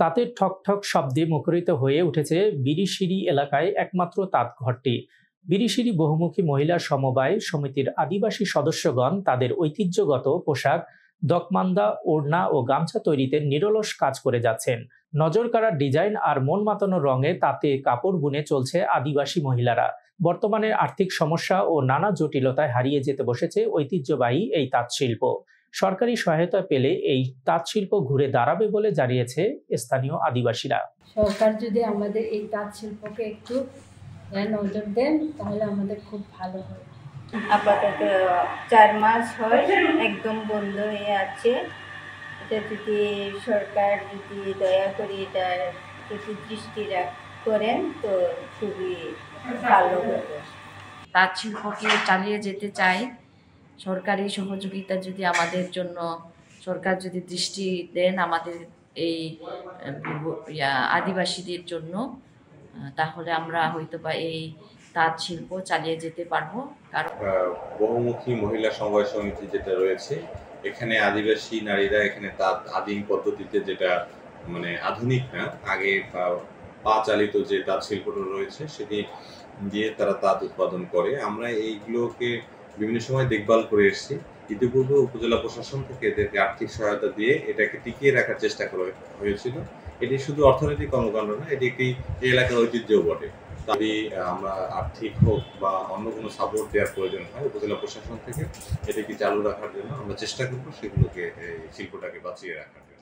তাঁতের ঠক ঠক শব্দে মুখরিত হয়ে উঠেছে বিরিশিরি এলাকায় একমাত্র তাঁত ঘরটি। বিরিশিরি বহুমুখী মহিলা সমবায় সমিতির আদিবাসী সদস্যগণ তাদের ঐতিহ্যগত পোশাক দকমান্দা, ওড়না ও গামছা তৈরিতে নিরলস কাজ করে যাচ্ছেন। নজর কাড়া ডিজাইন আর মন মাতানো রঙে তাতে কাপড় বুনে চলছে আদিবাসী মহিলারা। বর্তমানে আর্থিক সমস্যা ও নানা জটিলতায় হারিয়ে যেতে বসেছে ঐতিহ্যবাহী এই তাঁত শিল্প। সরকারি সহায়তা পেলে এই তাঁত শিল্প ঘুরে দাঁড়াবে বলে জানিয়েছে স্থানীয় আদিবাসীরা। সরকার যদি আমাদের এই তাঁত শিল্পকে একটু নজর দেন তাহলে আমাদের খুব ভালো হয়। আপাতত 4 মাস হয় একদম বন্ধ হয়ে আছে। এটা যদি সরকার যদি দয়া করে এটার প্রতি দৃষ্টি করেন তো খুবই ভালো হবে। তাঁত শিল্পকে চালিয়ে যেতে চাই। সরকারি সহযোগিতা যদি আমাদের জন্য সরকার যদি দৃষ্টি দেন আমাদের এই আদিবাসীদের জন্য, তাহলে আমরা হয়তোবা এই তাঁত শিল্প চালিয়ে যেতে পারবো। কারণ বহুমুখী মহিলা সমবায় সমিতি যেটা রয়েছে, এখানে আদিবাসী নারীরা এখানে তাঁত আদিম পদ্ধতিতে, যেটা মানে আধুনিক না, আগে পা চালিত যে তাঁত শিল্পটা রয়েছে সেটি দিয়ে তারা তাঁত উৎপাদন করে। আমরা এইগুলোকে বিভিন্ন সময় দেখভাল করে এসেছি। ইতিপূর্বে উপজেলা প্রশাসন থেকে এদেরকে আর্থিক সহায়তা দিয়ে এটাকে টিকিয়ে রাখার চেষ্টা করা হয়েছিল। এটি শুধু অর্থনৈতিক কর্মকাণ্ড না, এটি একটি এলাকার ঐতিহ্যও বটে। যদি আমরা আর্থিক হোক বা অন্য কোনো সাপোর্ট দেওয়ার প্রয়োজন হয় উপজেলা প্রশাসন থেকে, এটাকে চালু রাখার জন্য আমরা চেষ্টা করবো, সেগুলোকে শিল্পটাকে বাঁচিয়ে রাখার জন্য।